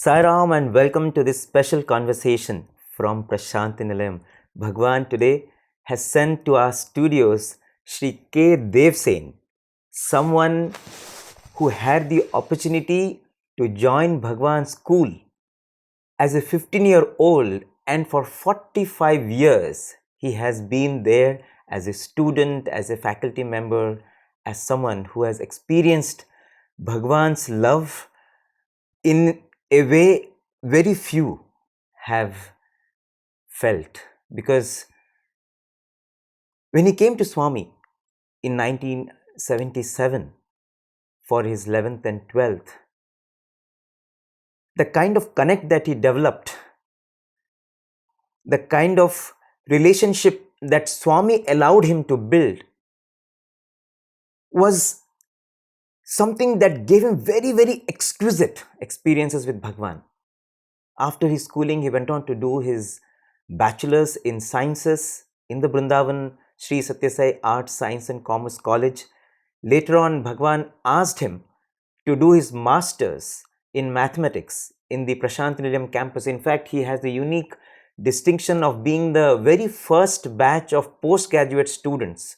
Saram and welcome to this special conversation from Prasanthi Nilayam. Bhagawan today has sent to our studios Shri K Devsen, someone who had the opportunity to join Bhagawan's school as a 15-year-old, and for 45 years he has been there as a student, as a faculty member, as someone who has experienced Bhagawan's love in a way very few have felt. Because when he came to Swami in 1977 for his 11th and 12th, the kind of connect that he developed, the kind of relationship that Swami allowed him to build was something that gave him very, very exquisite experiences with Bhagavan. After his schooling, he went on to do his Bachelors in Sciences in the Vrindavan Sri Sathya Sai Arts, Science and Commerce College. Later on, Bhagavan asked him to do his Masters in Mathematics in the Prasanthi Nilayam campus. In fact, he has the unique distinction of being the very first batch of postgraduate students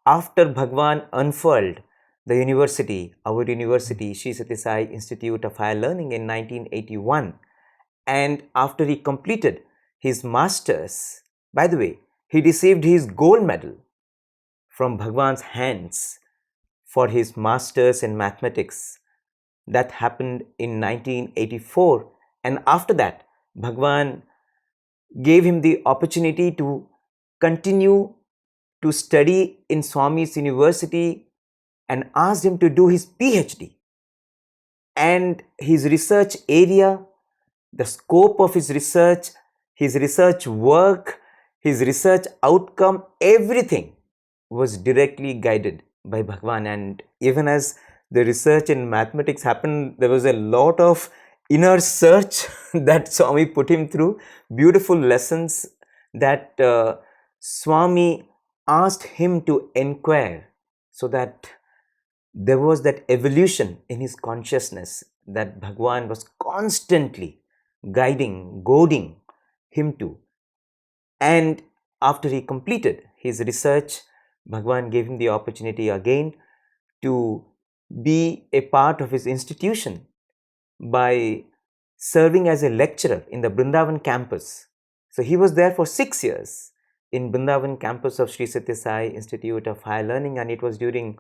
after Bhagavan unfurled the university, our university, Sri Sathya Sai Institute of Higher Learning in 1981. And after he completed his Masters, by the way, he received his gold medal from Bhagavan's hands for his Masters in Mathematics. That happened in 1984. And after that, Bhagavan gave him the opportunity to continue to study in Swami's university and asked him to do his PhD. And his research area, the scope of his research work, his research outcome, everything was directly guided by Bhagavan. And even as the research in mathematics happened, there was a lot of inner search that Swami put him through, beautiful lessons that Swami asked him to inquire, so that there was that evolution in his consciousness that Bhagavan was constantly guiding, goading him to. And after he completed his research, Bhagavan gave him the opportunity again to be a part of his institution by serving as a lecturer in the Vrindavan campus. So he was there for 6 years in Vrindavan campus of Sri Sathya Sai Institute of Higher Learning, and it was during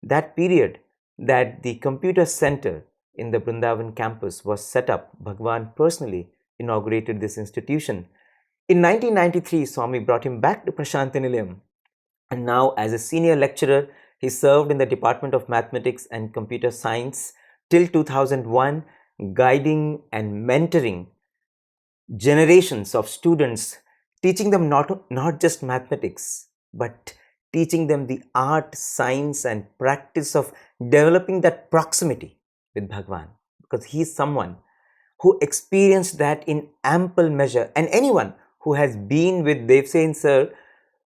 that period that the computer center in the Vrindavan campus was set up. Bhagavan personally inaugurated this institution. In 1993, Swami brought him back to Prasanthi Nilayam, and now as a senior lecturer, he served in the Department of Mathematics and Computer Science till 2001, guiding and mentoring generations of students, teaching them not just mathematics, but teaching them the art, science and practice of developing that proximity with Bhagavan, because he is someone who experienced that in ample measure. And anyone who has been with Devsen sir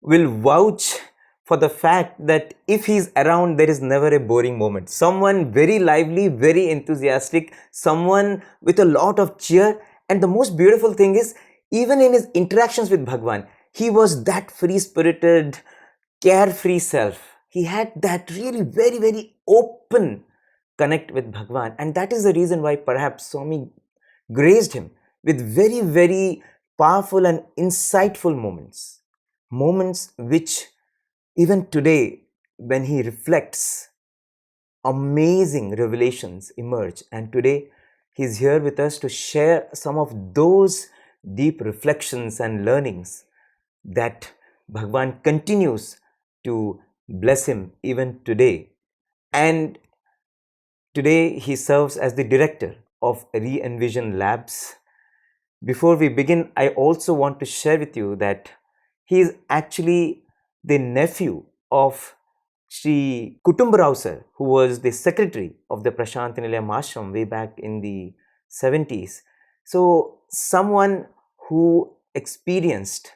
will vouch for the fact that if he is around, there is never a boring moment. Someone very lively, very enthusiastic, someone with a lot of cheer. And the most beautiful thing is, even in his interactions with Bhagavan, he was that free-spirited, carefree self. He had that really very, very open connect with Bhagavan. And that is the reason why perhaps Swami graced him with very, very powerful and insightful moments. Moments which even today, when he reflects, amazing revelations emerge. And today, he is here with us to share some of those deep reflections and learnings that Bhagavan continues to bless him even today. And today he serves as the director of Re-Envision Labs. Before we begin, I also want to share with you that he is actually the nephew of Sri Kutumbarao sir, who was the secretary of the Prasanthi Nilayam Ashram way back in the 70s. So someone who experienced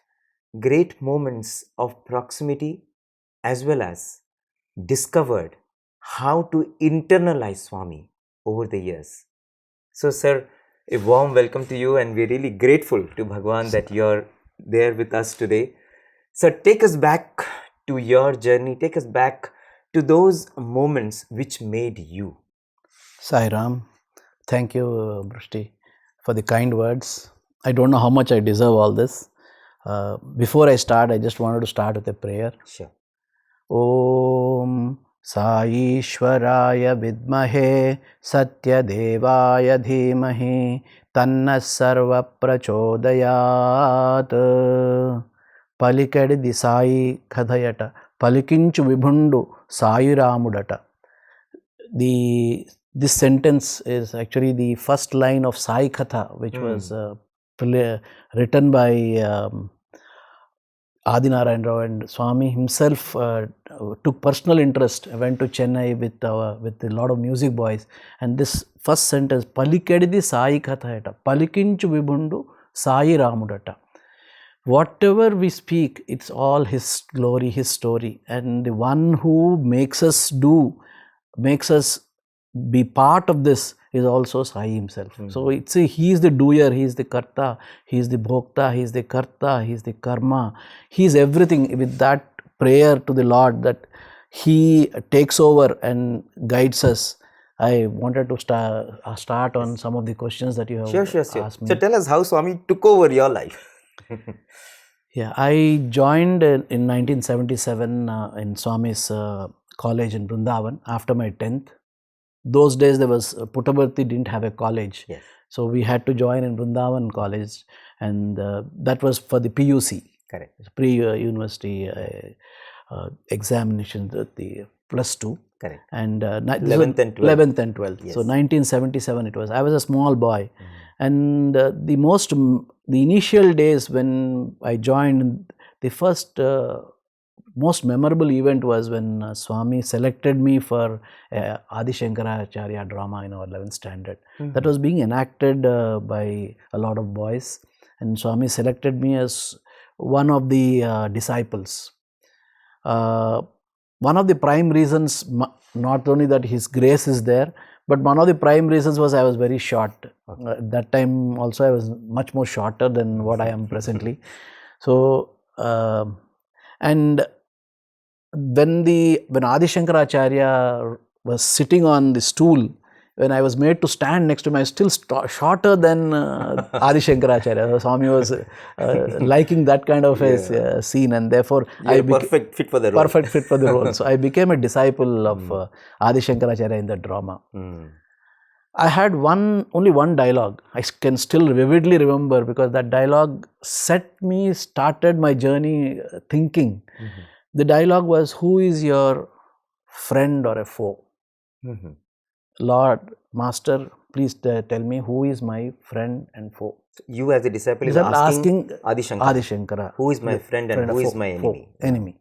great moments of proximity, as well as discovered how to internalize Swami over the years. So sir, A warm welcome to you, and we're really grateful to Bhagawan that you're there with us today. So take us back to your journey, take us back to those moments which made you. Sai Ram, thank you, Brushti, for the kind words. I don't know how much I deserve all this. Before I start, I just wanted to start with a prayer. Sure. Om Sai Ishwaraya Vidmahe Satya Devaya Dhimahi Tanna Sarva Prachodayat Palikadi Sai Kadhayata Palikinchu Vibhundu Sai Ramudata. This sentence is actually the first line of Sai Katha, which was written by Adinarayan Rao, and Swami himself took personal interest, went to Chennai with a lot of music boys, and this first sentence, Palikadidi Sai Kathayata, Palikinchu Vibundu Sai Ramudata. Whatever we speak, it's all His glory, His story, and the one who makes us be part of this is also Sai himself. So he is the doer, he is the karta, he is the bhokta, he is the karta, he is the karma, he is everything. With that prayer to the Lord that He takes over and guides us, I wanted to start on some of the questions that you have asked me. So tell us how Swami took over your life. Yeah, I joined in 1977 in Swami's college in Vrindavan after my 10th. Those days there was Puttaparthi didn't have a college, so we had to join in Vrindavan college, and that was for the PUC, correct, pre-university examination, the +2, correct, and 11th and 12th. 11th and 12th. So 1977 it was. I was a small boy, and the initial days when I joined, the first most memorable event was when Swami selected me for Adi Shankaracharya drama in our 11th standard. That was being enacted by a lot of boys, and Swami selected me as one of the disciples. One of the prime reasons, not only that His grace is there, but one of the prime reasons was I was very short. At that time also I was much more shorter than what I am presently. So, and when Adi Shankaracharya was sitting on the stool, when I was made to stand next to him, I was still shorter than Adi Shankaracharya. So Swami was liking that kind of a scene, and therefore I perfect fit for the role. Perfect fit for the role. So I became a disciple of Adi Shankaracharya in the drama. I had only one dialogue. I can still vividly remember, because that dialogue started my journey thinking. The dialogue was, who is your friend or a foe? Lord, Master, please tell me who is my friend and foe. You as a disciple is asking Adi Shankara, who is my friend and who is my enemy?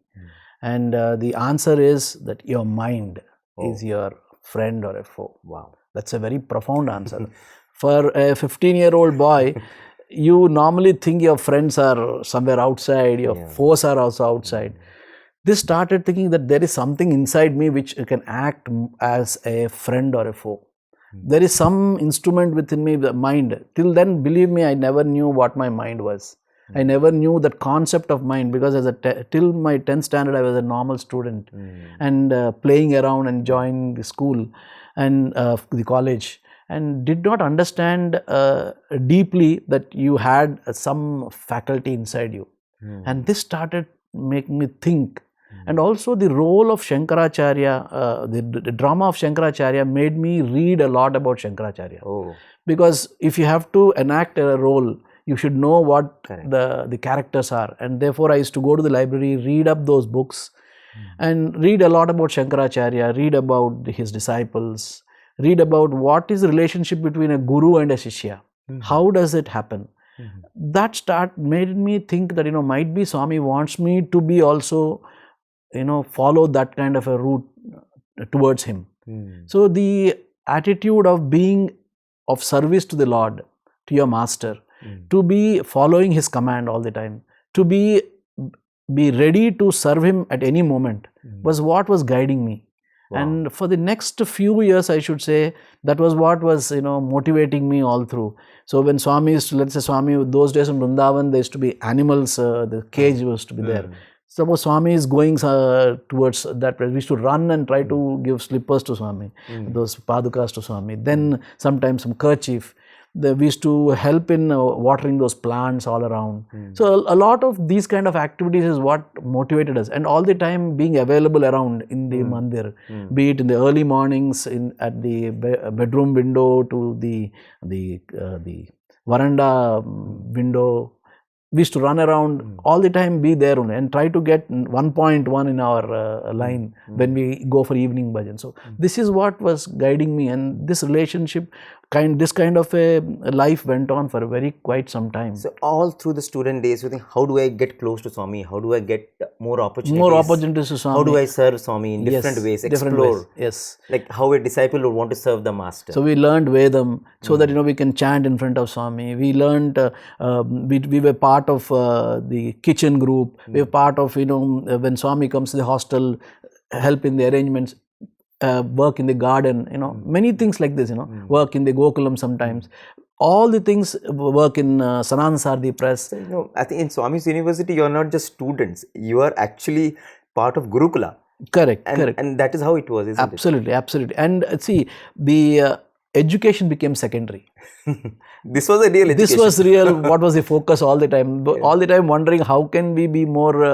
And the answer is that your mind is your friend or a foe. Wow. That's a very profound answer. For a 15-year-old boy, you normally think your friends are somewhere outside, your foes are also outside. This started thinking that there is something inside me which can act as a friend or a foe. There is some instrument within me, the mind. Till then, believe me, I never knew what my mind was. I never knew that concept of mind, because till my 10th standard, I was a normal student and playing around and enjoying the school and the college, and did not understand deeply that you had some faculty inside you. And this started making me think. And also the role of Shankaracharya, the drama of Shankaracharya made me read a lot about Shankaracharya. Because if you have to enact a role, you should know what the characters are. And therefore I used to go to the library, read up those books and read a lot about Shankaracharya, read about his disciples, read about what is the relationship between a guru and a shishya. How does it happen? That made me think that, might be Swami wants me to be also, follow that kind of a route towards him. So the attitude of being of service to the Lord, to your master, to be following his command all the time, to be ready to serve him at any moment, was what was guiding me. And for the next few years, I should say, that was what was, motivating me all through. So when Swami used to, let's say Swami, those days in Vrindavan, there used to be animals, the cage used to be there. Suppose Swami is going towards that place, we used to run and try to give slippers to Swami, those padukas to Swami. Then sometimes some kerchief. We used to help in watering those plants all around. So a lot of these kind of activities is what motivated us, and all the time being available around in the mandir, be it in the early mornings, at the bedroom window to the veranda window. We used to run around all the time, be there only, and try to get 1.1 in our line when we go for evening bhajan. So this is what was guiding me, and this relationship, this kind of a life went on for quite some time. So all through the student days, you think, how do I get close to Swami? How do I get more opportunities? More opportunities to Swami. How do I serve Swami in different ways? Explore. Yes. Like how a disciple would want to serve the master. So we learned Vedam so that we can chant in front of Swami. We learned, we were part of the kitchen group. We were part of, when Swami comes to the hostel, help in the arrangements. Work in the garden, many things like this, work in the Gokulam sometimes. All the things, work in Sanatan Sardi press. So, I think in Swami's university, you are not just students, you are actually part of Gurukula. Correct. And that is how it was, isn't it? Absolutely. And see, the education became secondary. This was a real education. This was real. What was the focus all the time? All the time wondering how can we be more,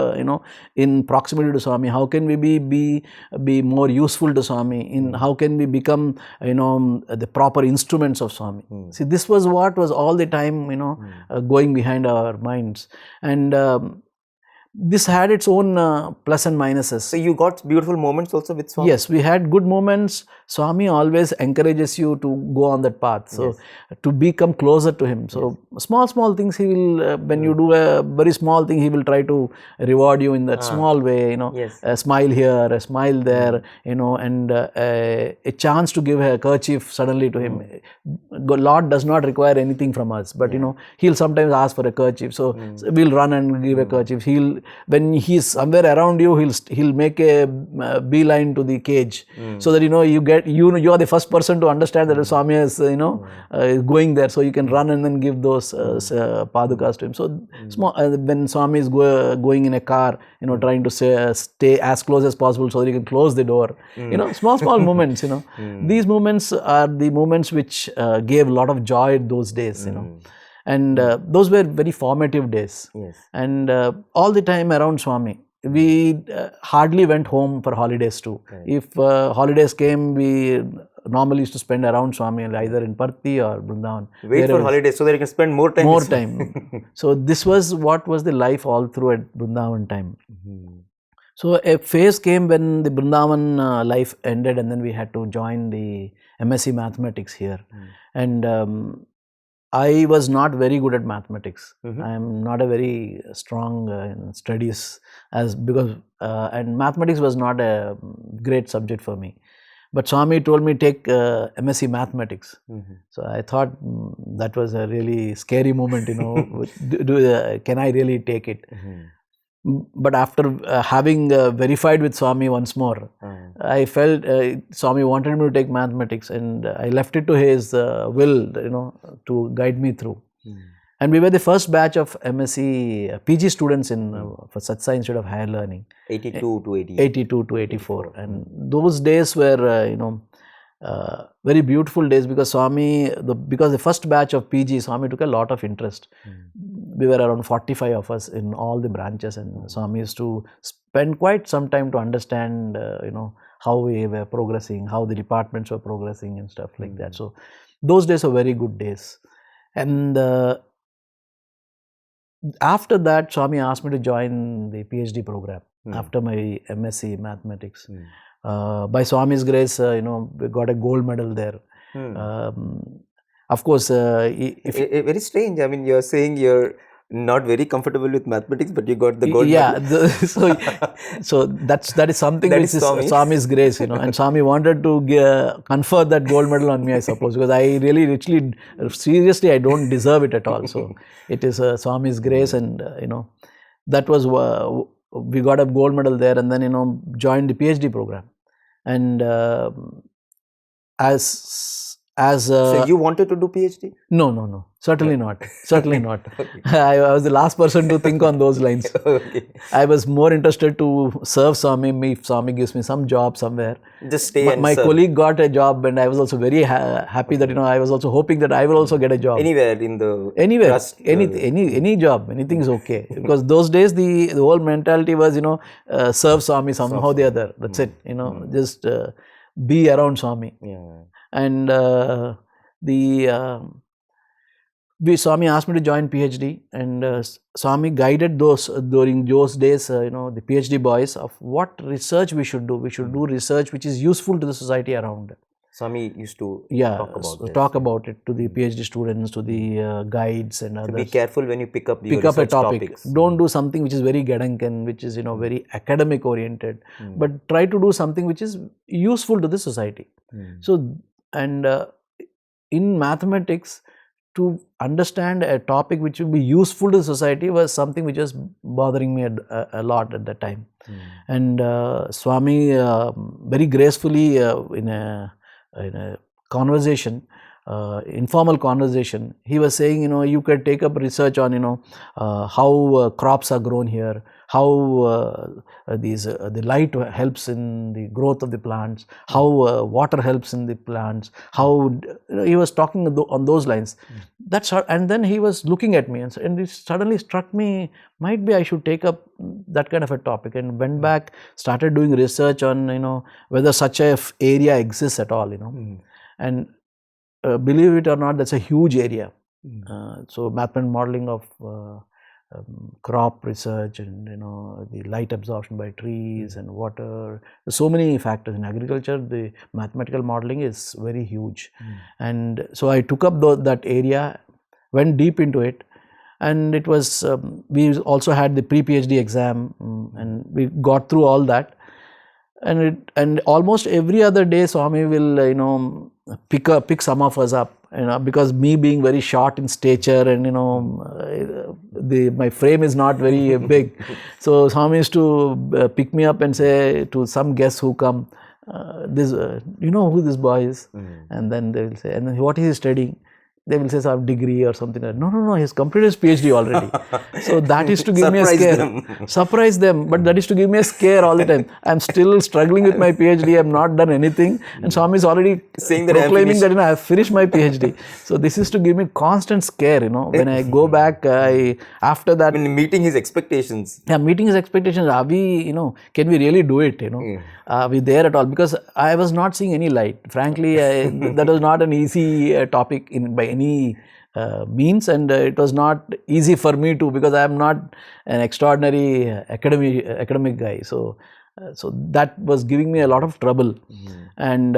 in proximity to Swami? How can we be more useful to Swami? In how can we become, the proper instruments of Swami? See, this was what was all the time, going behind our minds, and this had its own plus and minuses. So you got beautiful moments also with Swami? Yes, we had good moments. Swami always encourages you to go on that path. So to become closer to him. So small things he will, when you do a very small thing, he will try to reward you in that small way, a smile here, a smile there, and a chance to give a kerchief suddenly to him. Lord does not require anything from us, but he'll sometimes ask for a kerchief. So we'll run and give a kerchief. When he's somewhere around you, he'll make a beeline to the cage, so that you are the first person to understand that Swami is going there, so you can run and then give those padukas to him. So small, when Swami is going in a car, trying to stay as close as possible so that you can close the door. Small moments. These moments are the moments which gave a lot of joy those days. And those were very formative days. Yes. And all the time around Swami. We hardly went home for holidays too. Right. If holidays came, we normally used to spend around Swami, either in Parthi or Vrindavan. Wait for holidays so that you can spend more time. More time. So this was what was the life all through at Vrindavan time. So a phase came when the Vrindavan life ended, and then we had to join the MSc Mathematics here. And I was not very good at mathematics. I am not a very strong in studies, and mathematics was not a great subject for me. But Swami told me take MSc Mathematics. So I thought that was a really scary moment. Can I really take it? But after having verified with Swami once more, I felt Swami wanted me to take mathematics, and I left it to his will, to guide me through. And we were the first batch of MSc PG students for Sathya Sai Institute of Higher Learning. 82 to 88. 82 to 84. And those days were, very beautiful days, because because the first batch of PG, Swami took a lot of interest. We were around 45 of us in all the branches, and Swami used to spend quite some time to understand, how we were progressing, how the departments were progressing and stuff like that. So those days were very good days. And after that, Swami asked me to join the PhD program after my MSc Mathematics. By Swami's grace, we got a gold medal there. Of course, very strange. I mean, you're saying you're not very comfortable with mathematics, but you got the gold medal. So that is something which is Swami's grace, and Swami wanted to confer that gold medal on me, I suppose, because I really, seriously, I don't deserve it at all. So it is Swami's grace, and that was we got a gold medal there, and then joined the PhD program. And So you wanted to do PhD? No, certainly not, certainly not. Okay. I was the last person to think on those lines. Okay. I was more interested to serve Swami. If Swami gives me some job somewhere, Just stay and my serve. colleague got a job, and I was also very happy that I was also hoping that I will also get a job Anywhere in the anywhere. trust, Any job, anything is okay, because those days the whole mentality was serve Swami somehow or the other. That's it. Just be around Swami. Yeah. And Swami asked me to join PhD, and Swami guided those during those days, the PhD boys, of what research we should do. We should do research which is useful to the society around. Swami used to talk about it to the PhD students, to the guides and others. So be careful when you pick up a topic. Topics. Don't do something which is very gadankan, which is very academic oriented, but try to do something which is useful to the society. So, and in mathematics, to understand a topic which would be useful to the society was something which was bothering me a lot at that time. And Swami very gracefully in a conversation, informal conversation, he was saying, you could take up research on, how crops are grown here, how the light helps in the growth of the plants, how water helps in the plants, how he was talking on those lines. That's how, and then he was looking at me, and it suddenly struck me, might be I should take up that kind of a topic, and went back, started doing research on whether such a area exists at all, and believe it or not, that's a huge area. So mathematical modeling of crop research, and the light absorption by trees and water. So many factors in agriculture. The mathematical modeling is very huge, and so I took up that area, went deep into it, and it was we also had the pre-PhD exam, and we got through all that. And almost every other day Swami will pick some of us up, because me being very short in stature, and my frame is not very big, so Swami used to pick me up and say to some guests who come, this you know who this boy is? And then they will say, and then what is he studying? They will say some degree or something like that. No, he's completed his PhD already. So that is to give me a scare. Surprise them. But that is to give me a scare all the time. I'm still struggling with my PhD. I've not done anything. And Swami is already saying that proclaiming that I've finished my PhD. So this is to give me constant scare, When I go back, after that. Meeting his expectations. Yeah, meeting his expectations. Are we, can we really do it, Are we there at all? Because I was not seeing any light. Frankly, that was not an easy topic by any means, and it was not easy for me too, because I am not an extraordinary academic guy. So that was giving me a lot of trouble. And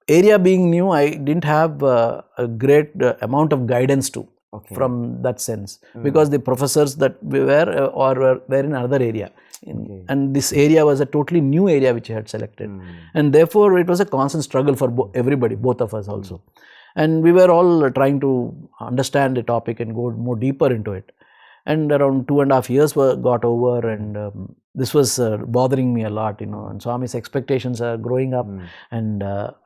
area being new, I didn't have a great amount of guidance too. From that sense, because the professors that we were in another area, and this area was a totally new area which I had selected, and therefore it was a constant struggle for everybody, both of us also. And we were all trying to understand the topic and go more deeper into it. And around 2.5 years got over, and this was bothering me a lot, and Swami's expectations are growing up, and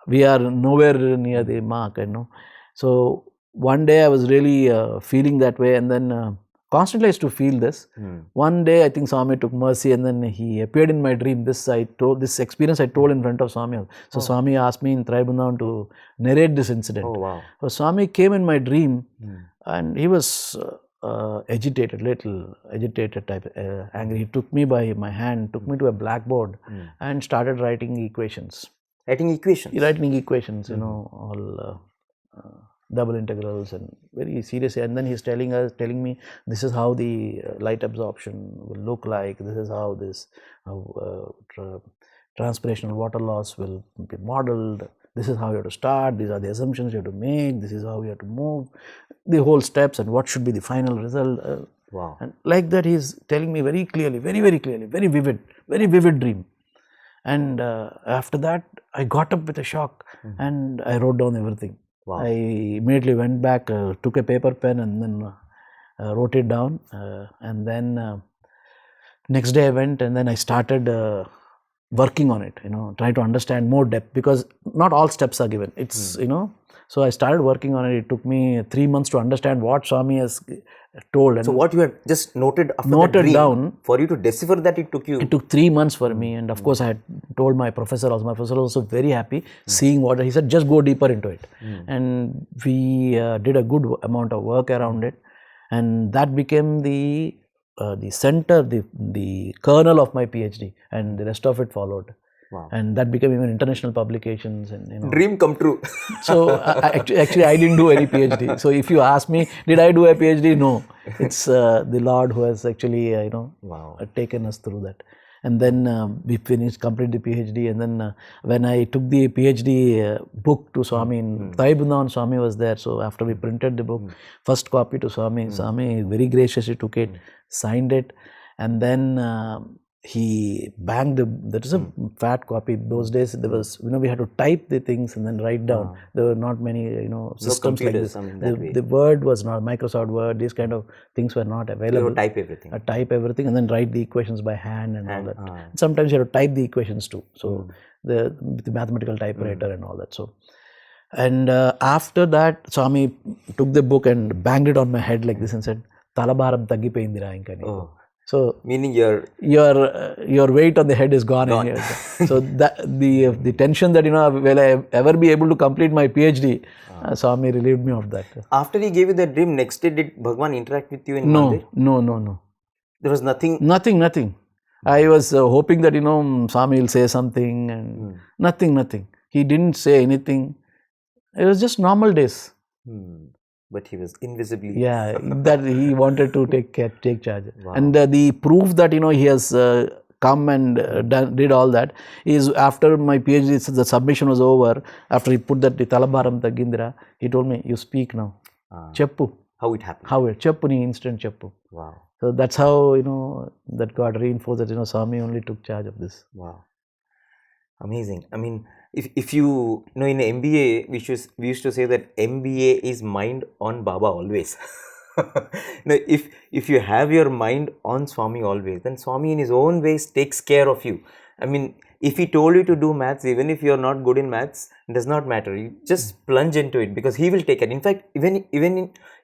we are nowhere near the mark, So one day I was really feeling that way, and then constantly I used to feel this. One day I think Swami took mercy, and then he appeared in my dream. This experience I told in front of Swami. So Swami asked me in Tribundan to narrate this incident. Oh, wow. So Swami came in my dream, and he was agitated type, angry. He took me by my hand, took me to a blackboard, and started writing equations. Writing equations, all double integrals, and very serious. And then he's telling me, this is how the light absorption will look like. This is how transpirational water loss will be modeled. This is how you have to start. These are the assumptions you have to make. This is how you have to move the whole steps, and what should be the final result. Wow! And like that, he's telling me very clearly, very clearly, very vivid dream. And after that, I got up with a shock, and I wrote down everything. Wow. I immediately went back, took a paper pen, and then wrote it down. And then next day I went, and then I started working on it, trying to understand more depth, because not all steps are given. It's, so I started working on it. It took me 3 months to understand what Swami has told. And so what you had just noted after that dream, down, for you to decipher that, it took 3 months for me. And of course I had told my professor also. My professor was also very happy seeing what he said, just go deeper into it. And we did a good amount of work around it, and that became the center, the kernel of my PhD, and the rest of it followed. Wow. And that became even international publications, and dream come true. So actually I didn't do any PhD. So if you ask me, did I do a PhD? No, it's the Lord who has actually Wow. taken us through that. And then we completed the PhD, and then when I took the PhD book to Swami in Taibundan, Swami was there. So after we printed the book, first copy to Swami, Swami very graciously took it, signed it, and then he banged that is a fat copy. Those days there was, we had to type the things and then write down. There were not many, systems like this. The Word was not, Microsoft Word, these kind of things were not available. You type everything. Type everything and then write the equations by hand and all that. Sometimes you have to type the equations too. So the mathematical typewriter and all that. So, and after that, Swami took the book and banged it on my head like this and said, "Talabharam taggipoyindira inka neeku." So meaning your weight on the head is gone. In here. So that the tension that will I ever be able to complete my PhD, Swami relieved me of that. After he gave you that dream, next day did Bhagawan interact with you in Mandir? No. There was nothing. Nothing. I was hoping that Swami will say something, and nothing. He didn't say anything. It was just normal days. But he was invisibly. Yeah, that he wanted to take charge. Wow. And the proof that he has come and did all that is after my PhD, the submission was over. After he put that Talabharam Taggindira, he told me, "You speak now. Cheppu." How it happened? Cheppu ni instant cheppu. Wow. So that's how that got reinforced that Swami only took charge of this. Wow. Amazing. I mean, if you in MBA, we used to say that MBA is mind on Baba always. If you have your mind on Swami always, then Swami in his own ways takes care of you. I mean, if he told you to do maths, even if you are not good in maths, it does not matter. You just plunge into it because he will take it. In fact, even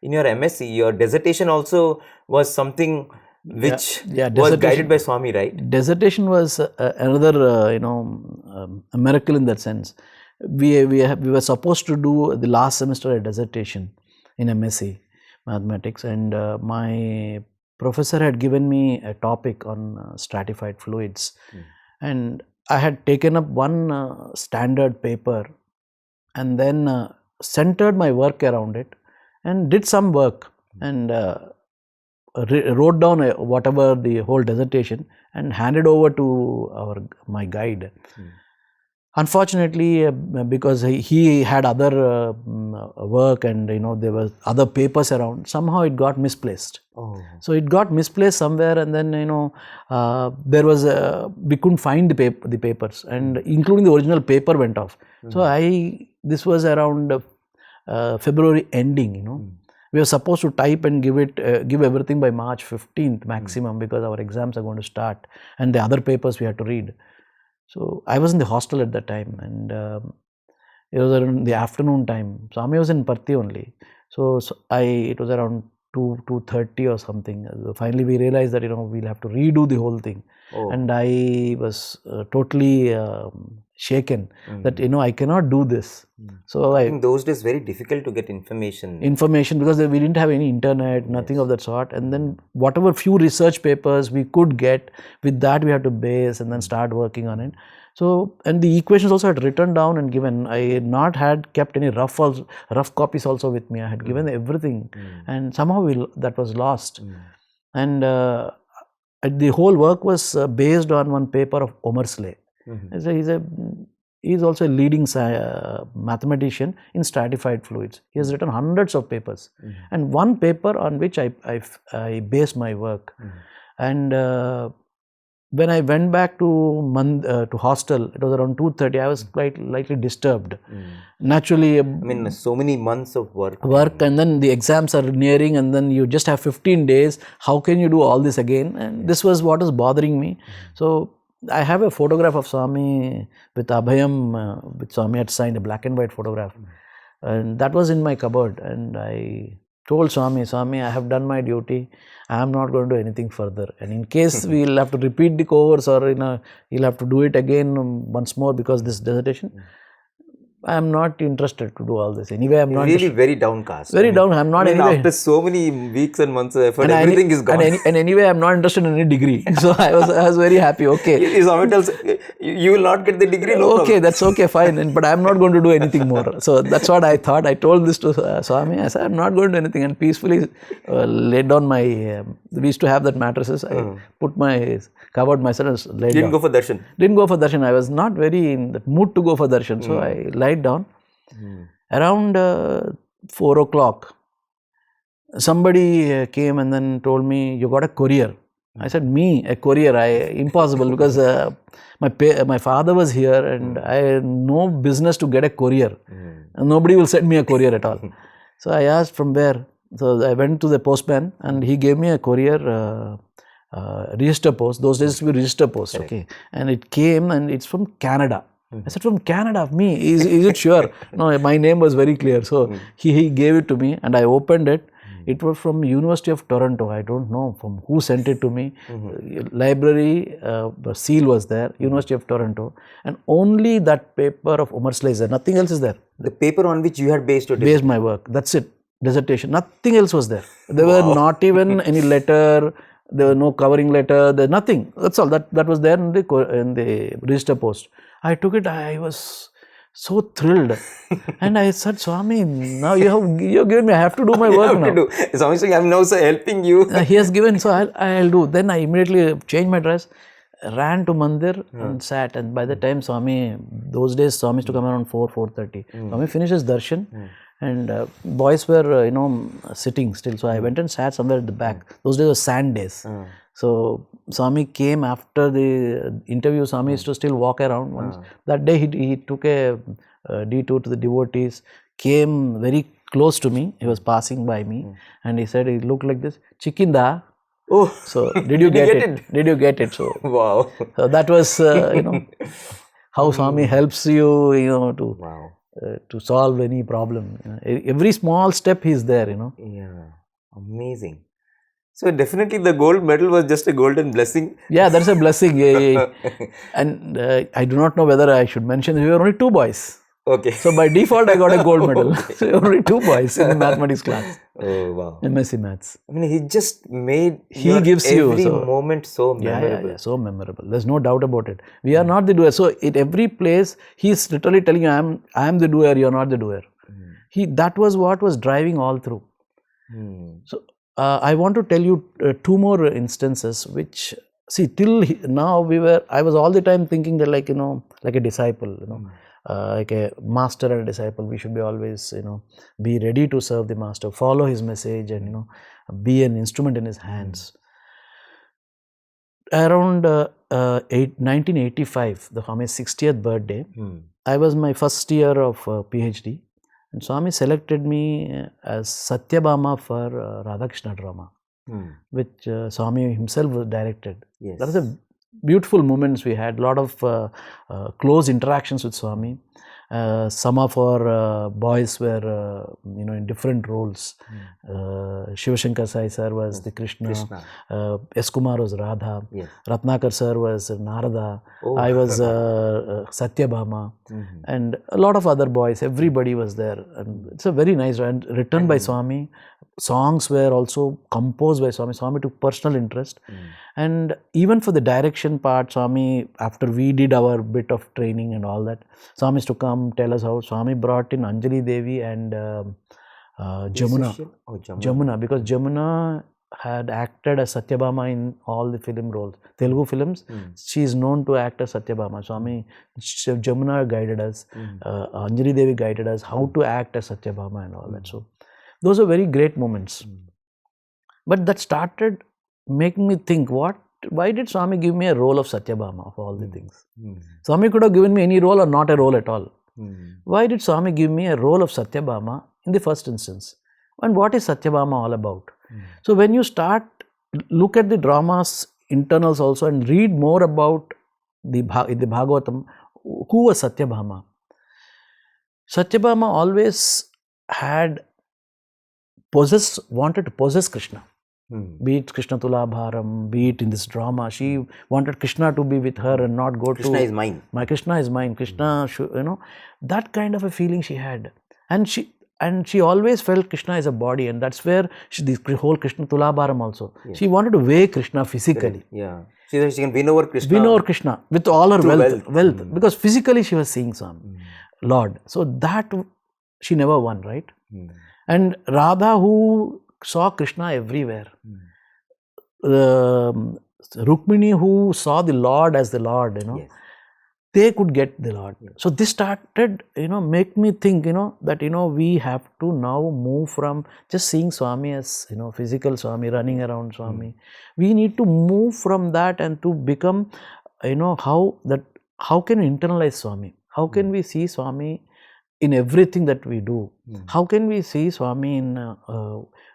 in your MSc, your dissertation also was something which was guided by Swami, right? Dissertation was another, a miracle in that sense. We were supposed to do the last semester a dissertation in MSc mathematics, and my professor had given me a topic on stratified fluids, and I had taken up one standard paper, and then centered my work around it, and did some work, and wrote down whatever the whole dissertation and handed over to my guide. Unfortunately, because he had other work and there were other papers around, somehow it got misplaced. So it got misplaced somewhere, and then there was we couldn't find the papers, and including the original paper went off. So this was around February ending. We were supposed to type and give everything by March 15th maximum, because our exams are going to start and the other papers we had to read. So I was in the hostel at that time, and it was around the afternoon time. Swami was in Parthi only. So it was around 2:30 or something. Finally we realized that we'll have to redo the whole thing. And I was totally shaken that I cannot do this. So I think those days very difficult to get information because we didn't have any internet, nothing of that sort. And then whatever few research papers we could get, with that we had to base and then start working on it. So, and the equations also had written down and given. I had kept any rough copies also with me. I had given everything, and somehow that was lost. And the whole work was based on one paper of Omar Slay. He's also a leading mathematician in stratified fluids. He has written hundreds of papers, and one paper on which I based my work. And when I went back to hostel, it was around 2:30. I was quite slightly disturbed. Naturally, so many months of work, and then the exams are nearing, and then you just have 15 days. How can you do all this again? And this was what was bothering me. So I have a photograph of Swami with Abhayam, which Swami had signed, a black and white photograph. And that was in my cupboard. And I told Swami, I have done my duty. I am not going to do anything further. And in case we'll have to repeat the course or you'll have to do it again once more because this dissertation, I am not interested to do all this. Anyway, I'm not really very downcast. Very down. I'm not anyway. After so many weeks and months of effort, everything is gone. And anyway, I'm not interested in any degree. So I was very happy. Okay. Swami tells you will not get the degree. No okay, problem. That's okay, fine. But I'm not going to do anything more. So that's what I thought. I told this to Swami. I said, I'm not going to do anything, and peacefully laid down my. We used to have that mattresses. I covered myself and laid down. Didn't go for darshan. Didn't go for darshan. I was not very in the mood to go for darshan. So I lied down. Around 4 o'clock, somebody came and then told me, you got a courier. I said, me, a courier? Impossible, because my father was here and I had no business to get a courier. And nobody will send me a courier at all. So I asked from where. So I went to the postman and he gave me a courier register post. Those days it used to be register post. Okay. And it came and it's from Canada. I said, from Canada, me? Is it sure? No, my name was very clear. So he gave it to me and I opened it. It was from University of Toronto. I don't know from who sent it to me. Library, seal was there, University of Toronto. And only that paper of Umar Slay is there. Nothing else is there. The paper on which you had based your Based my work. That's it. Dissertation. Nothing else was there. There were not even any letter. There were no covering letter. There nothing. That's all. That was there in the register post. I took it. I was so thrilled, and I said, Swami, now you've given me. I have to do my work now. Swami saying, I'm now helping you. He has given, so I'll do. Then I immediately changed my dress, ran to Mandir and sat. And by the time Swami, those days Swami used to come around 4:30. Swami finishes darshan. And boys were, sitting still. So I went and sat somewhere at the back. Those days were sand days. So Swami came after the interview. Swami used to still walk around once. That day he took a detour to the devotees, came very close to me. He was passing by me and he said, he looked like this, Chikinda. Oh, so did you get it? Did you get it? So wow. So that was, how Swami helps you, to solve any problem. Every small step he's there, Yeah, amazing. So definitely the gold medal was just a golden blessing. Yeah, that's a blessing. Yeah. And I do not know whether I should mention, we were only 2 boys. Okay. So by default, I got a gold medal. So only 2 boys in the mathematics class. Oh, wow. MSc Maths. I mean, he just made every moment so memorable. Yeah, so memorable. There's no doubt about it. We are not the doer. So at every place, he's literally telling you, I am the doer, you're not the doer. That was what was driving all through. So I want to tell you 2 more instances which, see, till now I was all the time thinking that like a disciple, like a master and a disciple, we should be always, be ready to serve the master, follow his message and, be an instrument in his hands. Around 1985, the Swami's 60th birthday, I was my first year of PhD. And Swami selected me as Satyabhama for Radhakrishna drama, which Swami himself was directed. Yes. That was a beautiful moments we had, a lot of close interactions with Swami. Some of our boys were, in different roles. Shivashankar Sai sir was the Krishna. S. Kumar was Radha. Yes. Ratnakar sir was Narada. I was Satyabhama. And a lot of other boys. Everybody was there. And it's a very nice, and written by Swami. Songs were also composed by Swami. Swami took personal interest. And even for the direction part, Swami, after we did our bit of training and all that, Swami used to come tell us how. Swami brought in Anjali Devi and Jamuna. Jamuna, because Jamuna had acted as Satyabhama in all the film roles. Telugu films, she is known to act as Satyabhama. Swami, Jamuna guided us, Anjali Devi guided us how to act as Satyabhama and all that. So those are very great moments. But that started making me think, why did Swami give me a role of Satyabhama of all the things? Swami could have given me any role or not a role at all. Why did Swami give me a role of Satyabhama in the first instance? And what is Satyabhama all about? So when you look at the drama's internals also and read more about in the Bhagavatam, who was Satyabhama? Satyabhama always wanted to possess Krishna. Be it Krishna Tulabharam, be it in this drama, she wanted Krishna to be with her and not go Krishna to... is mine. My Krishna is mine. Krishna, that kind of a feeling she had. And she always felt Krishna is a body, and that's where the whole Krishna Tulabharam also. Yeah. She wanted to weigh Krishna physically. Yeah. She said she can win over Krishna. Win over Krishna with all her wealth. Because physically she was seeing Swami, Lord. So that she never won, right? And Radha, who saw Krishna everywhere. Rukmini, who saw the Lord as the Lord, yes. They could get the Lord. Yes. So this started, make me think, that, we have to now move from just seeing Swami as, physical Swami, running around Swami. We need to move from that and to become, how can we internalize Swami? How can we see Swami in everything that we do? How can we see Swami in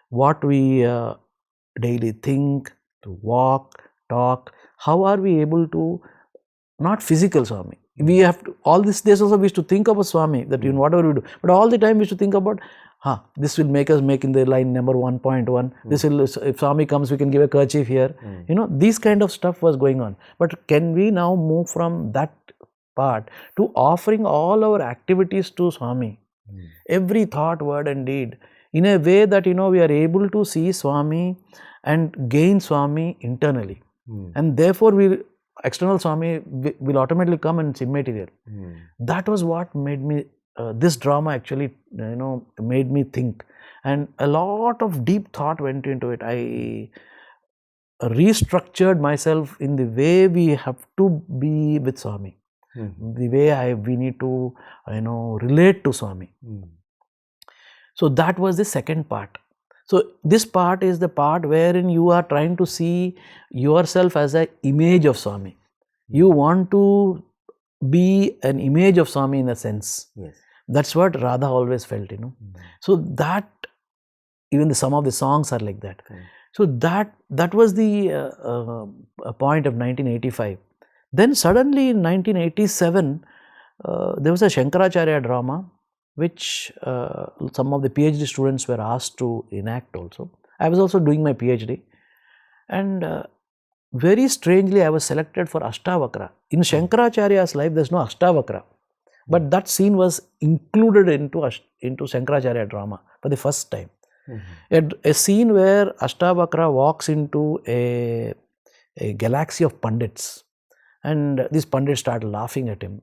what we daily think, to walk, talk? How are we able to, not physical Swami. We have to, all this days also we used to think about Swami, that whatever we do. But all the time we used to think about, this will make us make in the line number 1.1. This will, if Swami comes, we can give a kerchief here. These kind of stuff was going on. But can we now move from that part to offering all our activities to Swami? Every thought, word and deed, in a way that, we are able to see Swami and gain Swami internally. And therefore, external Swami will automatically come and it's immaterial. That was what made me, this drama actually, made me think. And a lot of deep thought went into it. I restructured myself in the way we have to be with Swami. The way we need to, relate to Swami. So that was the second part. So this part is the part wherein you are trying to see yourself as an image of Swami. You want to be an image of Swami in a sense. Yes. That's what Radha always felt, So that, even some of the songs are like that. So that was the point of 1985. Then suddenly in 1987, there was a Shankaracharya drama, which some of the PhD students were asked to enact also. I was also doing my PhD. And very strangely, I was selected for Ashtavakra. In Shankaracharya's life, there's no Ashtavakra. But that scene was included into Shankaracharya drama for the first time. A scene where Ashtavakra walks into a galaxy of pandits. And these pandits start laughing at him.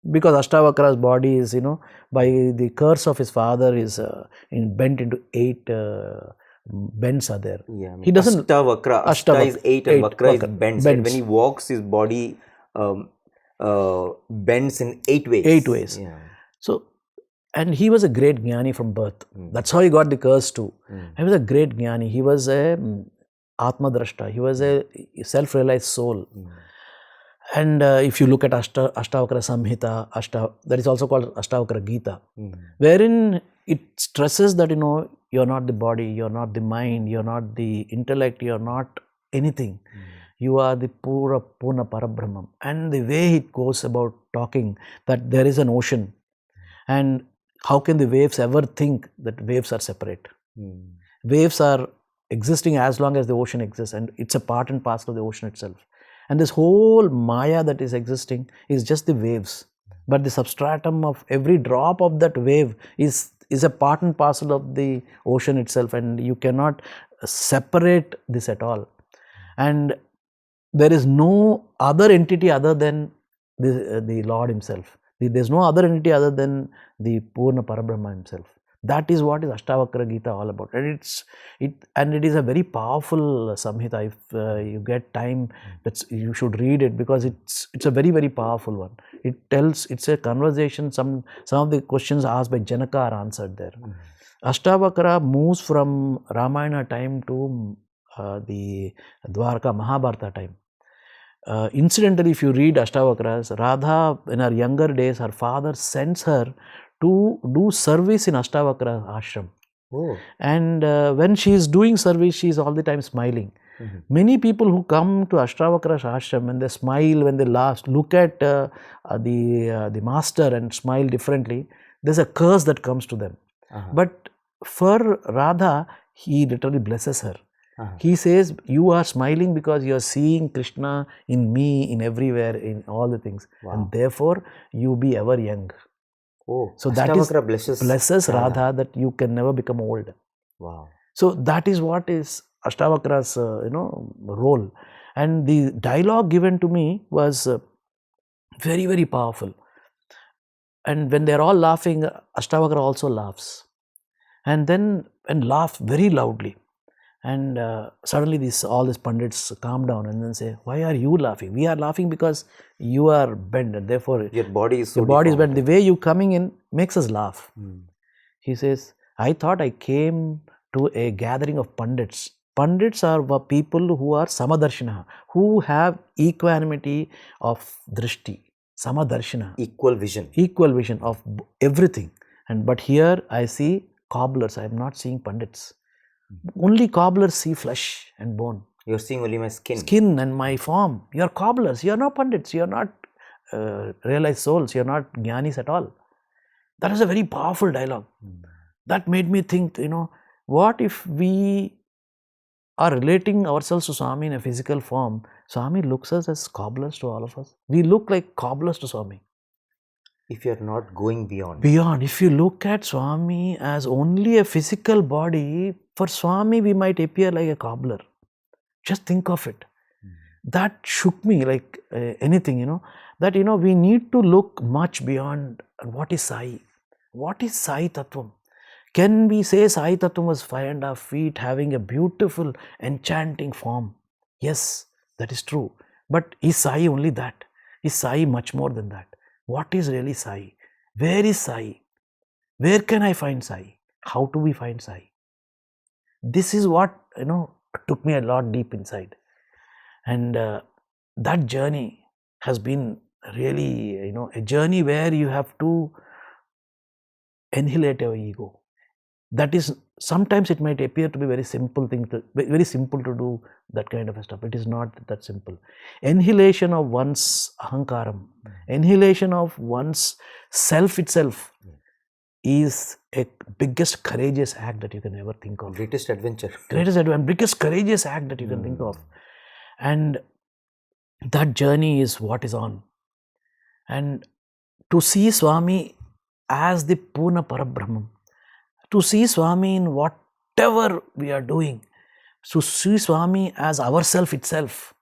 Because Ashtavakra's body is, by the curse of his father, is bent into 8 bends are there. Yeah, he doesn't. Ashta is 8 and Vakra is bends. When he walks, his body bends in 8 ways. 8 ways. Yeah. So, and he was a great jnani from birth. That's how he got the curse too. He was a great jnani. He was a Atmadrashta. He was a self-realized soul. And if you look at Ashtavakra Samhita, that is also called Ashtavakra Gita, wherein it stresses that, you're not the body, you're not the mind, you're not the intellect, you're not anything. You are the Purna Parabrahmam. And the way it goes about talking that there is an ocean, and how can the waves ever think that waves are separate? Waves are existing as long as the ocean exists, and it's a part and parcel of the ocean itself. And this whole Maya that is existing is just the waves. But the substratum of every drop of that wave is a part and parcel of the ocean itself, and you cannot separate this at all. And there is no other entity other than the Lord himself. There is no other entity other than the Purna Parabrahma himself. That is what is Ashtavakra Gita all about. And it is a very powerful Samhita. If you get time, you should read it, because it's a very, very powerful one. It's a conversation. Some of the questions asked by Janaka are answered there. Ashtavakra moves from Ramayana time to the Dwarka Mahabharata time. Incidentally, if you read Ashtavakras, Radha, in her younger days, her father sends her to do service in Ashtavakra ashram. And when she is doing service, she is all the time smiling. Many people who come to Ashtavakra ashram, when they smile, when they laugh, look at the master and smile differently, there's a curse that comes to them. But for Radha, he literally blesses her. He says, you are smiling because you are seeing Krishna in me, in everywhere, in all the things. And therefore, you be ever young. So that is blesses Radha, that you can never become old. So that is what is Ashtavakra's role. And the dialogue given to me was very, very powerful. And when they're all laughing, Ashtavakra also laughs. And laugh very loudly. And suddenly all these pandits calm down and then say, why are you laughing? We are laughing because you are bent, and therefore your body is bent. The way you coming in makes us laugh. He says, I thought I came to a gathering of pandits. Pandits are people who are samadarshana, who have equanimity of drishti, samadarshana. Equal vision of everything. But here I see cobblers. I am not seeing pandits. Only cobblers see flesh and bone. You are seeing only my skin. Skin and my form. You are cobblers. You are not pandits. You are not realized souls. You are not jnanis at all. That is a very powerful dialogue. That made me think, what if we are relating ourselves to Swami in a physical form? Swami looks us as cobblers to all of us. We look like cobblers to Swami. If you are not going beyond. If you look at Swami as only a physical body, for Swami we might appear like a cobbler. Just think of it. That shook me like anything, that we need to look much beyond what is Sai. What is Sai Tattvam? Can we say Sai Tattvam was 5.5 feet, having a beautiful, enchanting form? Yes, that is true. But is Sai only that? Is Sai much more than that? What is really Sai? Where is Sai? Where can I find Sai? How do we find Sai? This is what, took me a lot deep inside. And that journey has been really, a journey where you have to annihilate your ego. That is, sometimes it might appear to be very simple to do that kind of stuff. It is not that simple. Annihilation of one's ahankaram, annihilation of one's self itself is a biggest courageous act that you can ever think of. Greatest adventure. Biggest courageous act that you can think of. And that journey is what is on. And to see Swami as the Purna Parabrahman, to see Swami in whatever we are doing, to see Swami as ourself itself,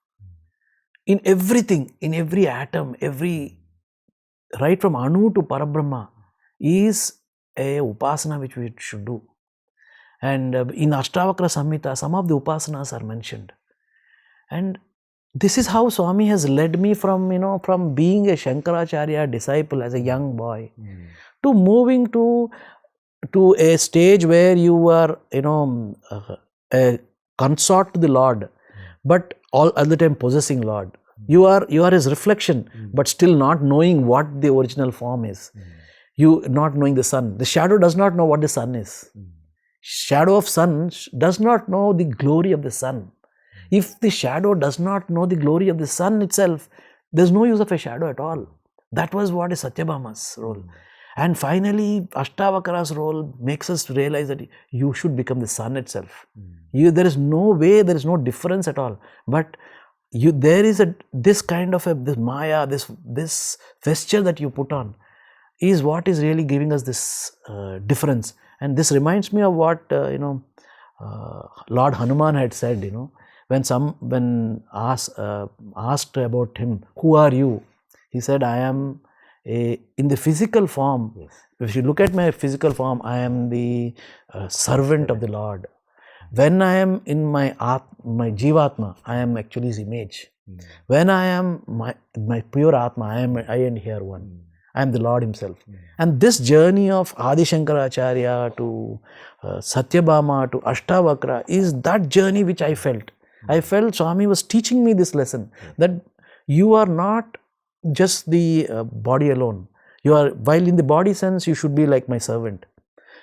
in everything, in every atom, right from Anu to Parabrahma, is a upasana which we should do. And in Ashtavakra Samhita, some of the upasanas are mentioned. And this is how Swami has led me from being a Shankaracharya disciple as a young boy, to moving to a stage where you are, a consort to the Lord, but all the time possessing Lord. You are his reflection, but still not knowing what the original form is. You not knowing the sun. The shadow does not know what the sun is. Shadow of sun does not know the glory of the sun. If the shadow does not know the glory of the sun itself, there's no use of a shadow at all. That was what is Satyabhama's role. And finally, Ashtavakra's role makes us realize that you should become the sun itself. There is no way, there is no difference at all. But there is this kind of this maya, this vesture that you put on is what is really giving us this difference. And this reminds me of what Lord Hanuman had said. When asked about him, who are you? He said, I am in the physical form. Yes. If you look at my physical form, I am the servant of the Lord. When I am in my Jivatma, I am actually his image. When I am my pure Atma, I and here one. I am the Lord himself. And this journey of Adi Shankaracharya to Satyabhama to Ashtavakra is that journey which I felt. I felt Swami was teaching me this lesson, that you are not just the body alone. While in the body sense, you should be like my servant.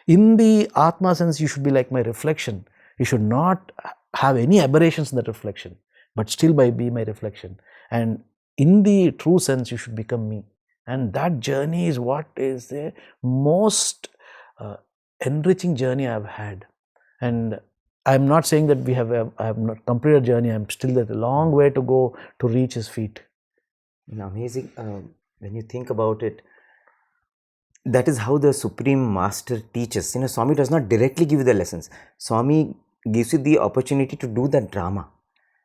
In the Atma sense, you should be like my reflection. You should not have any aberrations in that reflection, but still be my reflection. And in the true sense, you should become me. And that journey is what is the most enriching journey I've had. And I'm not saying that I have not completed a journey. I'm still at a long way to go to reach his feet. Amazing. When you think about it, that is how the Supreme Master teaches. Swami does not directly give you the lessons. Swami gives you the opportunity to do that drama.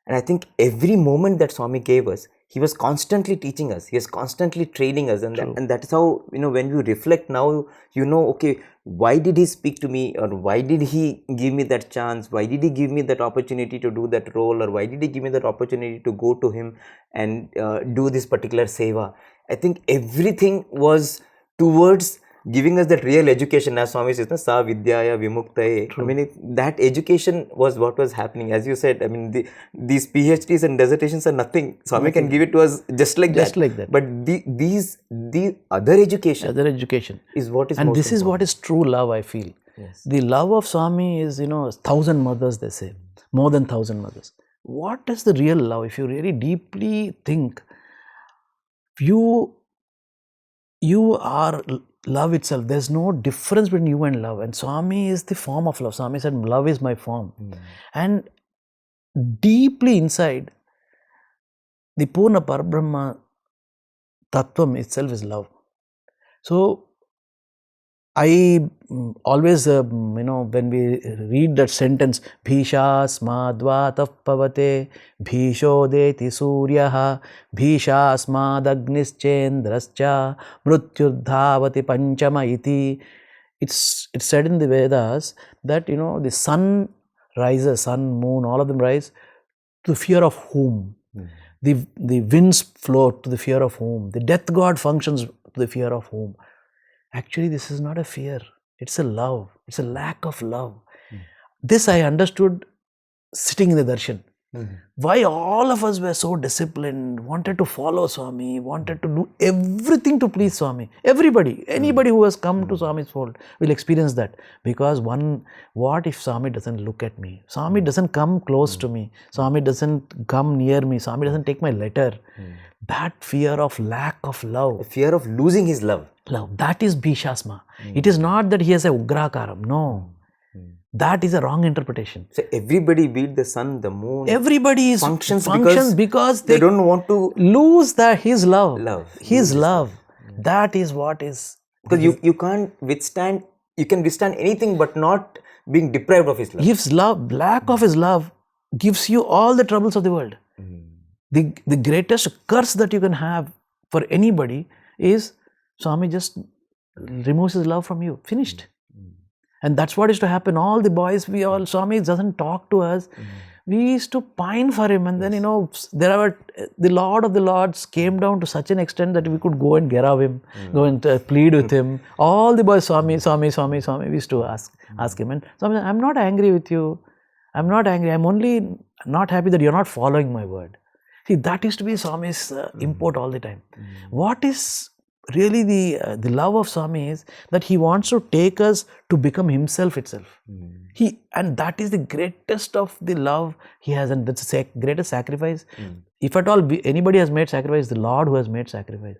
And I think every moment that Swami gave us, he was constantly teaching us. He was constantly training us. And that is how, when you reflect now, okay, why did he speak to me? Or why did he give me that chance? Why did he give me that opportunity to do that role? Or why did he give me that opportunity to go to him and do this particular seva? I think everything was towards giving us that real education, as Swami says, Sa Vidyaya Vimuktaye. I mean, that education was what was happening. As you said, I mean, these PhDs and dissertations are nothing. Swami can give it to us just like that. But the other education is what is and most this is important. what is true love, I feel. Yes. The love of Swami is, 1,000 mothers, they say, more than 1,000 mothers. What is the real love? If you really deeply think, you are love itself. There's no difference between you and love. And Swami is the form of love. Swami said, love is my form. And deeply inside, the Purna Parabrahma Tattvam itself is love. So, I always, when we read that sentence, Bhishasmadvatah pavate, Bhishodeti suryaha, Bhishasmadagnischendrascha, Mrutyurdhavati panchama iti. It's said in the Vedas that, the sun rises, sun, moon, all of them rise to the fear of whom? The winds float to the fear of whom? The death god functions to the fear of whom? Actually, this is not a fear. It's a love. It's a lack of love. This I understood sitting in the darshan. Why all of us were so disciplined, wanted to follow Swami, wanted to do everything to please Swami. Everybody, anybody who has come to Swami's fold will experience that. Because what if Swami doesn't look at me? Swami doesn't come close to me. Swami doesn't come near me. Swami doesn't take my letter. That fear of lack of love. The fear of losing his love. That is Bhishasma. It is not that he has a Ugrakaram. No. That is a wrong interpretation. So everybody, be it the sun, the moon, everybody functions because they don't want to lose his love. His love. That is what is. Because you can't withstand, you can withstand anything but not being deprived of his love. His love, lack of his love gives you all the troubles of the world. The greatest curse that you can have for anybody is Swami just removes his love from you. Finished. And that's what is to happen. All the boys, Swami doesn't talk to us. We used to pine for him. And then, the Lord of the Lords came down to such an extent that we could go and get of him, go and plead with him. All the boys, Swami, we used to ask him. And Swami said, I'm not angry with you. I'm not angry. I'm only not happy that you're not following my word. See, that used to be Swami's import all the time. What is really the love of Swami is that he wants to take us to become himself itself. And that is the greatest of the love he has, and that's the greatest sacrifice. If at all anybody has made sacrifice, the Lord who has made sacrifice.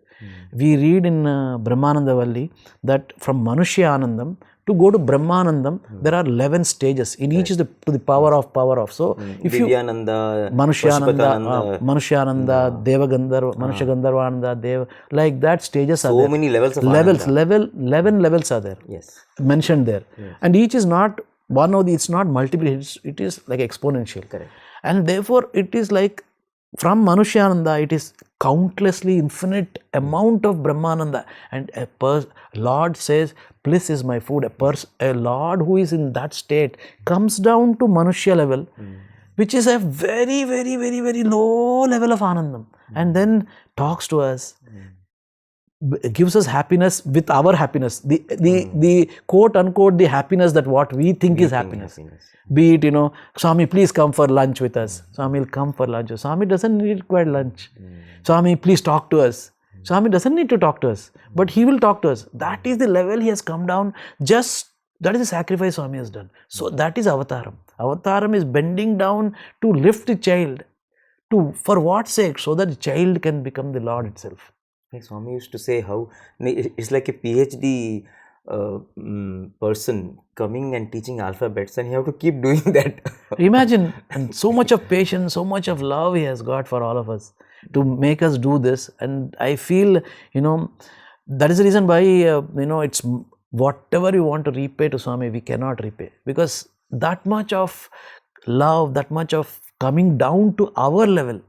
We read in Brahmananda Valli that from Manushya Anandam to go to Brahmanandam, there are 11 stages. In each is to the power of. So, if you Divyananda, Manushyananda, Devagandharva, Manusha Gandharvananda, Deva, like that stages are there. So many levels of 11 levels are there. Yes. Mentioned there. And each is not one of the, it's not multiple, it is like exponential. Correct. And therefore, it is like from Manushyananda, it is countlessly infinite amount of Brahmananda. And Lord says, bliss is my food. A Lord who is in that state comes down to Manushya level, which is a very, very, very, very low level of Anandam. And then talks to us, gives us happiness with our happiness. The quote unquote, the happiness that what we think is happiness. Be it, Swami, please come for lunch with us. Swami will come for lunch. Swami doesn't need quite lunch. Swami, please talk to us. Swami doesn't need to talk to us, but he will talk to us. That is the level he has come down just That is the sacrifice Swami has done. So that is avataram. Avataram is bending down to lift the child. For what sake? So that the child can become the Lord itself. Like Swami used to say how it's like a PhD person coming and teaching alphabets, and you have to keep doing that. Imagine, and so much of patience, so much of love he has got for all of us to make us do this. And I feel, that is the reason why, it's whatever you want to repay to Swami, we cannot repay. Because that much of love, that much of coming down to our level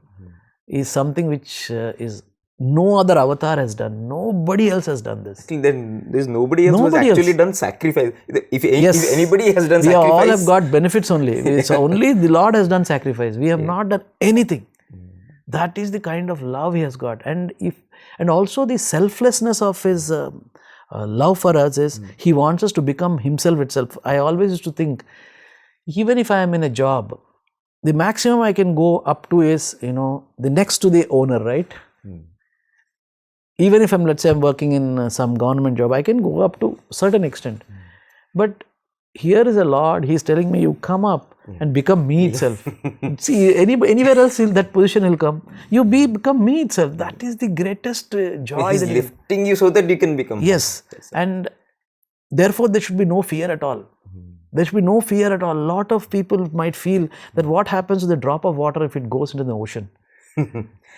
is something which is no other avatar has done. Nobody else has done this. Then there's nobody else who has actually done sacrifice. If anybody has done sacrifice, we all have got benefits only. So only the Lord has done sacrifice. We have not done anything. That is the kind of love he has got. And also the selflessness of his love for us is he wants us to become himself itself. I always used to think, even if I am in a job, the maximum I can go up to is, the next to the owner, right? Even if let's say I'm working in some government job, I can go up to a certain extent. But here is a Lord, he's telling me, you come up and become me itself. See, anywhere else that position will come. You become me itself. That is the greatest joy. He's lifting you so that you can become. Yes. And therefore there should be no fear at all. There should be no fear at all. A lot of people might feel that what happens to the drop of water if it goes into the ocean?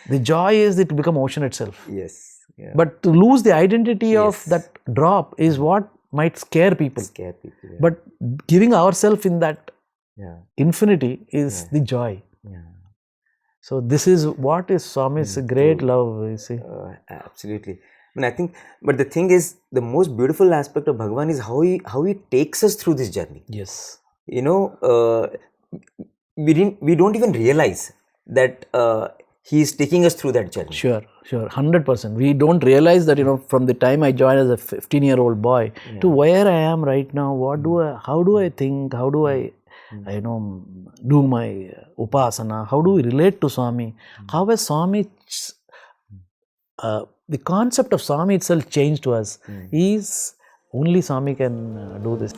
The joy is it to become ocean itself. Yes. Yeah. But to lose the identity of that drop is what might scare people. Yeah. But giving ourselves in that infinity is the joy. Yeah. So this is what is Swami's great love, you see. Absolutely. I think, but the thing is, the most beautiful aspect of Bhagavan is how he takes us through this journey. Yes. We don't even realize that he is taking us through that journey. Sure, 100%. We don't realize that, from the time I joined as a 15-year-old boy to where I am right now, how do I think, how do I do my upasana, how do we relate to Swami, how has Swami, the concept of Swami itself changed to us. Only Swami can do this.